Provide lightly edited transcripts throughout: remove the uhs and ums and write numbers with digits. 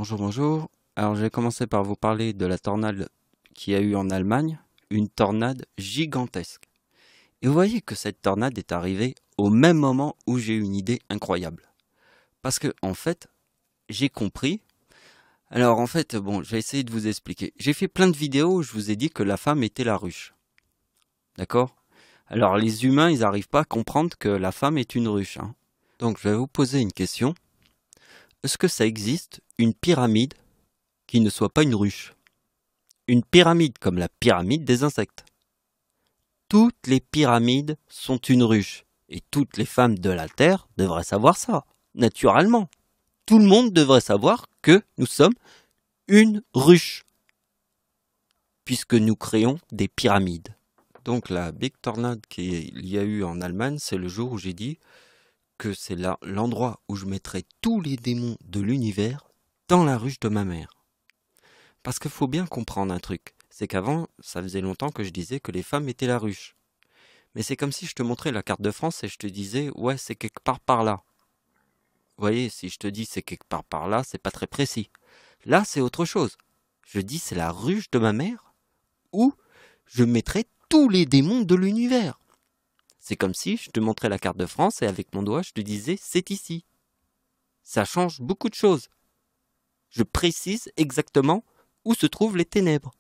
Bonjour, bonjour. Alors, je vais commencer par vous parler de la tornade qu'il y a eu en Allemagne, une tornade gigantesque. Et vous voyez que cette tornade est arrivée au même moment où j'ai eu une idée incroyable. Parce que, en fait, j'ai compris. Alors, en fait, bon, je vais essayer de vous expliquer. J'ai fait plein de vidéos où je vous ai dit que la femme était la ruche. D'accord? Alors, les humains, ils n'arrivent pas à comprendre que la femme est une ruche, hein. Donc, je vais vous poser une question. Est-ce que ça existe une pyramide qui ne soit pas une ruche? Une pyramide comme la pyramide des insectes. Toutes les pyramides sont une ruche. Et toutes les femmes de la Terre devraient savoir ça, naturellement. Tout le monde devrait savoir que nous sommes une ruche, puisque nous créons des pyramides. Donc la big tornade qu'il y a eu en Allemagne, c'est le jour où j'ai dit que c'est là l'endroit où je mettrai tous les démons de l'univers dans la ruche de ma mère. Parce qu'il faut bien comprendre un truc, c'est qu'avant, ça faisait longtemps que je disais que les femmes étaient la ruche. Mais c'est comme si je te montrais la carte de France et je te disais, ouais, c'est quelque part par là. Vous voyez, si je te dis c'est quelque part par là, c'est pas très précis. Là, c'est autre chose. Je dis c'est la ruche de ma mère où je mettrai tous les démons de l'univers. C'est comme si je te montrais la carte de France et avec mon doigt, je te disais c'est ici. Ça change beaucoup de choses. Je précise exactement où se trouvent les ténèbres.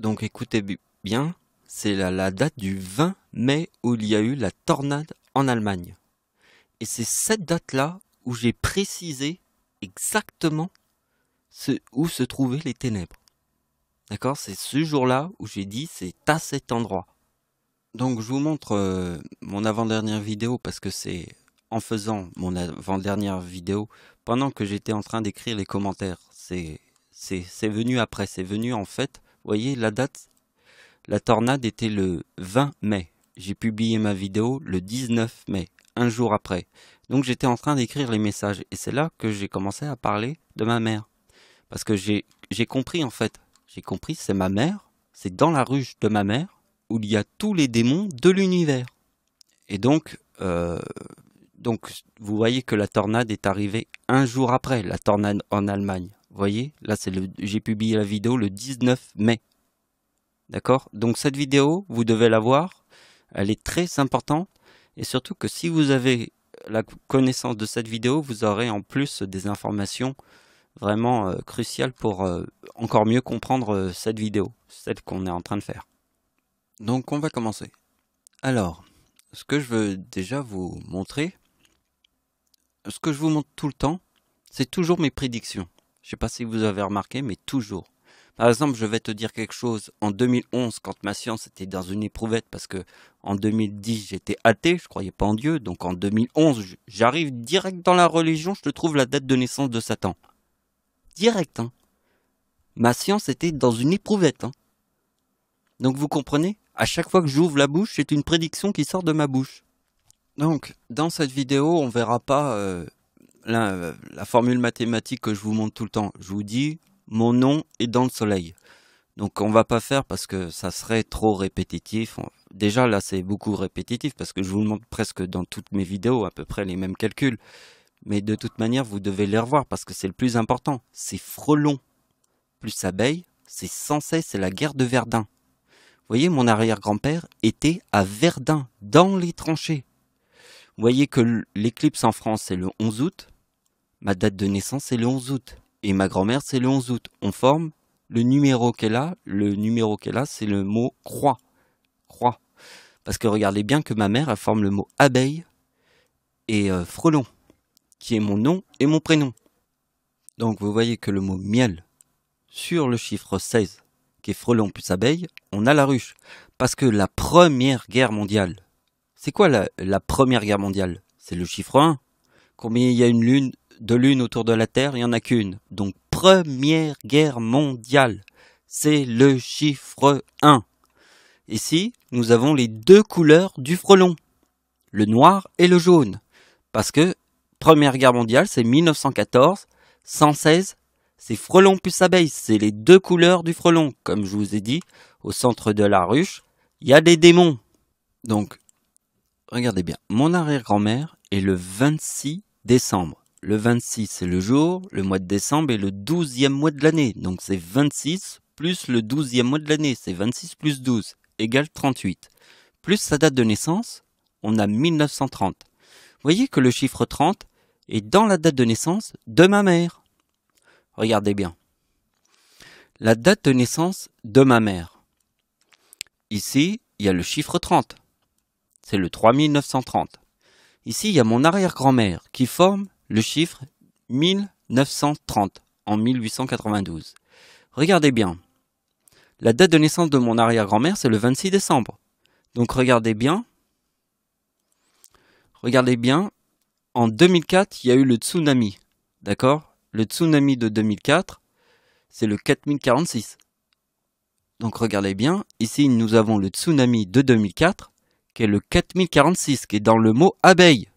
Donc écoutez bien, c'est la date du 20 mai où il y a eu la tornade en Allemagne. Et c'est cette date-là où j'ai précisé exactement où se trouvaient les ténèbres. D'accord? C'est ce jour-là où j'ai dit c'est à cet endroit. Donc je vous montre mon avant-dernière vidéo parce que c'est en faisant mon avant-dernière vidéo pendant que j'étais en train d'écrire les commentaires. C'est venu après, c'est venu en fait. Vous voyez la date? La tornade était le 20 mai. J'ai publié ma vidéo le 19 mai, un jour après. Donc j'étais en train d'écrire les messages et c'est là que j'ai commencé à parler de ma mère. Parce que j'ai compris en fait. J'ai compris, c'est ma mère, c'est dans la ruche de ma mère où il y a tous les démons de l'univers. Et donc vous voyez que la tornade est arrivée un jour après, la tornade en Allemagne. Vous voyez, là j'ai publié la vidéo le 19 mai. D'accord? Donc cette vidéo, vous devez la voir. Elle est très importante. Et surtout que si vous avez la connaissance de cette vidéo, vous aurez en plus des informations vraiment cruciales pour encore mieux comprendre cette vidéo, celle qu'on est en train de faire. Donc on va commencer. Alors, ce que je veux déjà vous montrer, ce que je vous montre tout le temps, c'est toujours mes prédictions. Je ne sais pas si vous avez remarqué, mais toujours. Par exemple, je vais te dire quelque chose en 2011, quand ma science était dans une éprouvette, parce que en 2010, j'étais athée, je croyais pas en Dieu. Donc en 2011, j'arrive direct dans la religion, je te trouve la date de naissance de Satan. Direct, hein. Ma science était dans une éprouvette, hein. Donc vous comprenez? À chaque fois que j'ouvre la bouche, c'est une prédiction qui sort de ma bouche. Donc, dans cette vidéo, on verra pas la formule mathématique que je vous montre tout le temps. Je vous dis, mon nom est dans le soleil. Donc on va pas faire parce que ça serait trop répétitif. Déjà là c'est beaucoup répétitif parce que je vous le montre presque dans toutes mes vidéos, à peu près les mêmes calculs. Mais de toute manière vous devez les revoir parce que c'est le plus important. C'est frelon plus abeille, c'est censé, c'est la guerre de Verdun. Vous voyez, mon arrière-grand-père était à Verdun, dans les tranchées. Vous voyez que l'éclipse en France c'est le 11 août. Ma date de naissance c'est le 11 août. Et ma grand-mère c'est le 11 août. On forme le numéro qu'elle a. Le numéro qu'elle a c'est le mot croix. Croix. Parce que regardez bien que ma mère elle forme le mot abeille et frelon. Qui est mon nom et mon prénom. Donc vous voyez que le mot miel sur le chiffre 16 qui est frelon plus abeille, on a la ruche. Parce que la première guerre mondiale, c'est quoi la première guerre mondiale? C'est le chiffre 1. Combien il y a de lune autour de la Terre? Il n'y en a qu'une. Donc première guerre mondiale, c'est le chiffre 1. Ici, nous avons les deux couleurs du frelon, le noir et le jaune. Parce que première guerre mondiale, c'est 1914, 116, c'est frelon plus abeille, c'est les deux couleurs du frelon. Comme je vous ai dit, au centre de la ruche, il y a des démons. Donc, regardez bien, mon arrière-grand-mère est le 26 décembre. le 26 c'est le jour, le mois de décembre est le 12e mois de l'année. Donc c'est 26 plus le 12e mois de l'année, c'est 26 plus 12 égale 38. Plus sa date de naissance, on a 1930. Vous voyez que le chiffre 30 est dans la date de naissance de ma mère. Regardez bien. La date de naissance de ma mère. Ici, il y a le chiffre 30. C'est le 3930. Ici, il y a mon arrière-grand-mère qui forme le chiffre 1930 en 1892. Regardez bien. La date de naissance de mon arrière-grand-mère, c'est le 26 décembre. Donc regardez bien. Regardez bien. En 2004, il y a eu le tsunami. D'accord? Le tsunami de 2004, c'est le 4046. Donc regardez bien. Ici, nous avons le tsunami de 2004, qui est le 4046, qui est dans le mot abeille.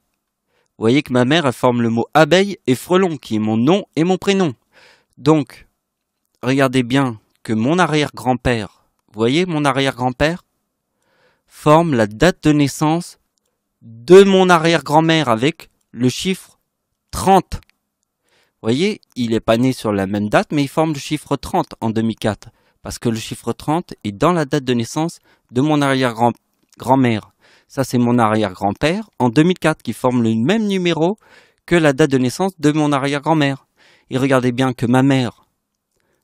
Vous voyez que ma mère, elle forme le mot abeille et frelon, qui est mon nom et mon prénom. Donc, regardez bien que mon arrière-grand-père, vous voyez mon arrière-grand-père, forme la date de naissance de mon arrière-grand-mère avec le chiffre 30. Vous voyez, il n'est pas né sur la même date, mais il forme le chiffre 30 en 2004. Parce que le chiffre 30 est dans la date de naissance de mon arrière-grand-mère. Ça, c'est mon arrière-grand-père en 2004 qui forme le même numéro que la date de naissance de mon arrière-grand-mère. Et regardez bien que ma mère,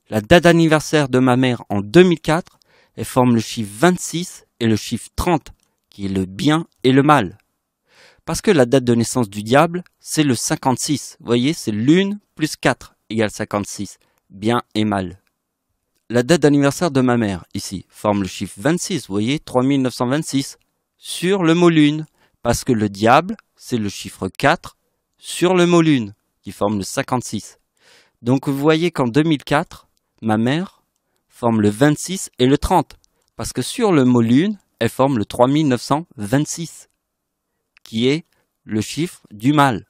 la date d'anniversaire de ma mère en 2004, elle forme le chiffre 26 et le chiffre 30, qui est le bien et le mal. Parce que la date de naissance du diable, c'est le 56. Vous voyez, c'est lune plus 4 égale 56. Bien et mal. La date d'anniversaire de ma mère, ici, forme le chiffre 26. Vous voyez, 3926 sur le mot lune. Parce que le diable, c'est le chiffre 4 sur le mot lune, qui forme le 56. Donc vous voyez qu'en 2004, ma mère forme le 26 et le 30. Parce que sur le mot lune, elle forme le 3926. Qui est le chiffre du mal.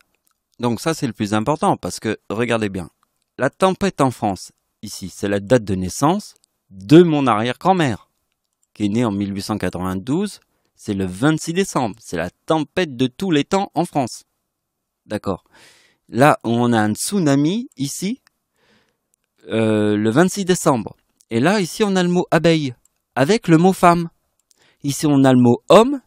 Donc ça c'est le plus important parce que regardez bien, la tempête en France, ici c'est la date de naissance de mon arrière-grand-mère qui est née en 1892, c'est le 26 décembre, c'est la tempête de tous les temps en France. D'accord. Là on a un tsunami ici, le 26 décembre. Et là ici on a le mot abeille avec le mot femme. Ici on a le mot homme.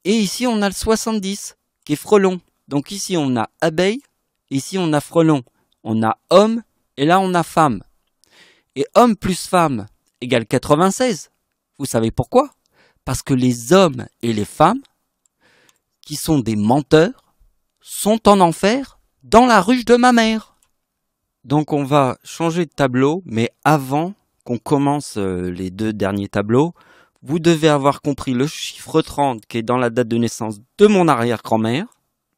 Et ici, on a le 70, qui est frelon. Donc ici, on a abeille, ici, on a frelon. On a homme, et là, on a femme. Et homme plus femme égale 96. Vous savez pourquoi? Parce que les hommes et les femmes, qui sont des menteurs, sont en enfer dans la ruche de ma mère. Donc on va changer de tableau, mais avant qu'on commence les deux derniers tableaux, vous devez avoir compris le chiffre 30 qui est dans la date de naissance de mon arrière-grand-mère,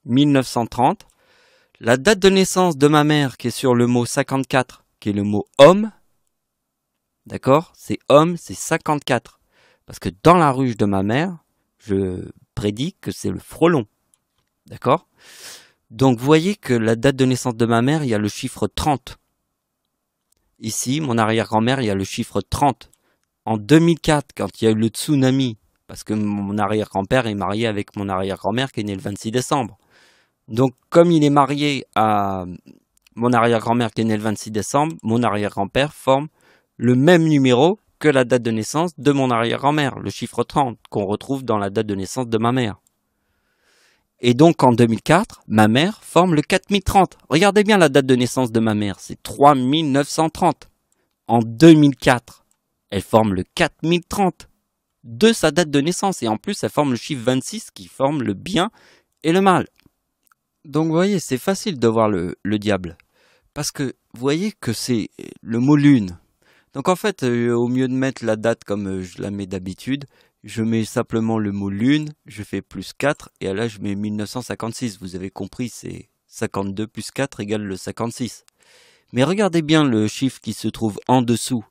1930. La date de naissance de ma mère qui est sur le mot 54, qui est le mot homme. D'accord? C'est homme, c'est 54. Parce que dans la ruche de ma mère, je prédis que c'est le frelon. D'accord? Donc vous voyez que la date de naissance de ma mère, il y a le chiffre 30. Ici, mon arrière-grand-mère, il y a le chiffre 30. En 2004, quand il y a eu le tsunami, parce que mon arrière-grand-père est marié avec mon arrière-grand-mère qui est née le 26 décembre. Donc, comme il est marié à mon arrière-grand-mère qui est née le 26 décembre, mon arrière-grand-père forme le même numéro que la date de naissance de mon arrière-grand-mère, le chiffre 30, qu'on retrouve dans la date de naissance de ma mère. Et donc, en 2004, ma mère forme le 4030. Regardez bien la date de naissance de ma mère, c'est 3930. En 2004, elle forme le 4030 de sa date de naissance. Et en plus, elle forme le chiffre 26 qui forme le bien et le mal. Donc, vous voyez, c'est facile de voir le diable. Parce que, vous voyez que c'est le mot lune. Donc, en fait, au mieux de mettre la date comme je la mets d'habitude, je mets simplement le mot lune, je fais plus 4, et là, je mets 1956. Vous avez compris, c'est 52 plus 4 égale le 56. Mais regardez bien le chiffre qui se trouve en dessous.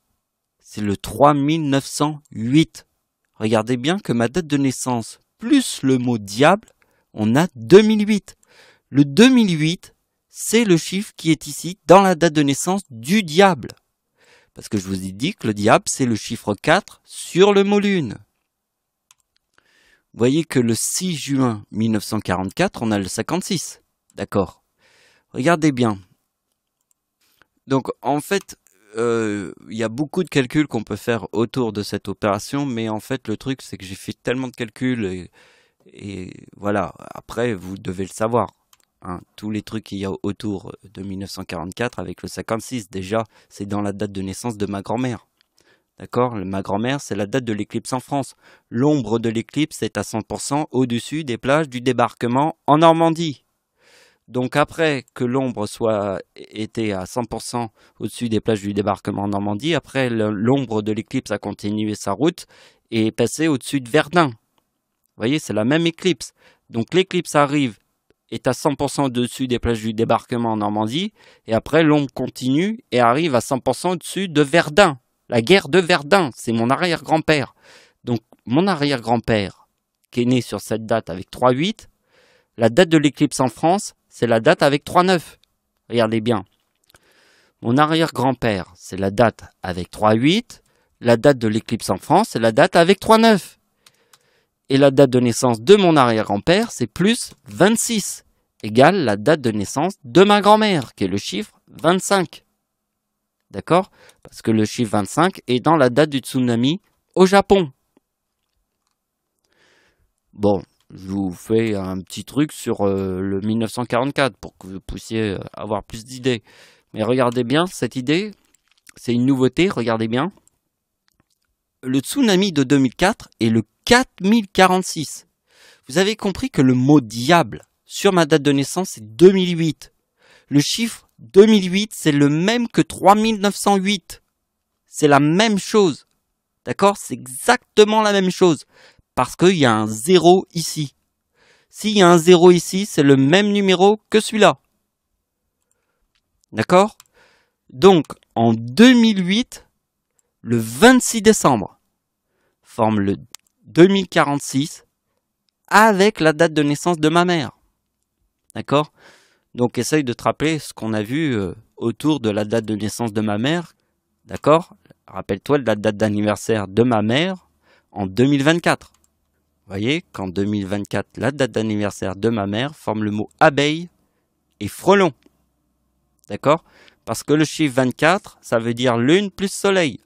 C'est le 3908. Regardez bien que ma date de naissance, plus le mot diable, on a 2008. Le 2008, c'est le chiffre qui est ici dans la date de naissance du diable. Parce que je vous ai dit que le diable, c'est le chiffre 4 sur le mot lune. Vous voyez que le 6 juin 1944, on a le 56. D'accord. Regardez bien. Donc en fait, il y a beaucoup de calculs qu'on peut faire autour de cette opération, mais en fait le truc c'est que j'ai fait tellement de calculs et voilà, après vous devez le savoir. Hein, tous les trucs qu'il y a autour de 1944 avec le 56, déjà c'est dans la date de naissance de ma grand-mère. D'accord? Ma grand-mère, c'est la date de l'éclipse en France. L'ombre de l'éclipse est à 100% au-dessus des plages du débarquement en Normandie. Donc après que l'ombre soit été à 100% au-dessus des plages du débarquement en Normandie, après l'ombre de l'éclipse a continué sa route et est passée au-dessus de Verdun. Vous voyez, c'est la même éclipse. Donc l'éclipse arrive, est à 100% au-dessus des plages du débarquement en Normandie, et après l'ombre continue et arrive à 100% au-dessus de Verdun. La guerre de Verdun, c'est mon arrière-grand-père. Donc mon arrière-grand-père, qui est né sur cette date avec 3-8, la date de l'éclipse en France, c'est la date avec 3-9. Regardez bien. Mon arrière-grand-père, c'est la date avec 3-8. La date de l'éclipse en France, c'est la date avec 3-9. Et la date de naissance de mon arrière-grand-père, c'est plus 26, égale la date de naissance de ma grand-mère, qui est le chiffre 25. D'accord? Parce que le chiffre 25 est dans la date du tsunami au Japon. Bon. Je vous fais un petit truc sur le 1944 pour que vous puissiez avoir plus d'idées. Mais regardez bien, cette idée, c'est une nouveauté, regardez bien. Le tsunami de 2004 est le 4046. Vous avez compris que le mot diable sur ma date de naissance c'est 2008. Le chiffre 2008 c'est le même que 3908. C'est la même chose. D'accord? C'est exactement la même chose. Parce qu'il y a un 0 ici. S'il y a un 0 ici, c'est le même numéro que celui-là. D'accord? Donc, en 2008, le 26 décembre forme le 2046 avec la date de naissance de ma mère. D'accord? Donc, essaye de te rappeler ce qu'on a vu autour de la date de naissance de ma mère. D'accord? Rappelle-toi de la date d'anniversaire de ma mère en 2024. Vous voyez qu'en 2024, la date d'anniversaire de ma mère forme le mot abeille et frelon. D'accord? Parce que le chiffre 24, ça veut dire lune plus soleil.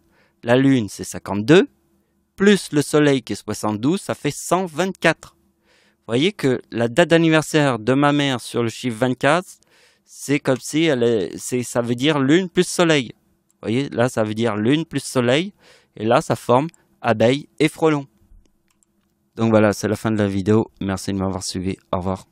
La lune, c'est 52, plus le soleil qui est 72, ça fait 124. Vous voyez que la date d'anniversaire de ma mère sur le chiffre 24, c'est comme si ça veut dire lune plus soleil. Vous voyez, là, ça veut dire lune plus soleil. Et là, ça forme abeille et frelon. Donc voilà, c'est la fin de la vidéo. Merci de m'avoir suivi. Au revoir.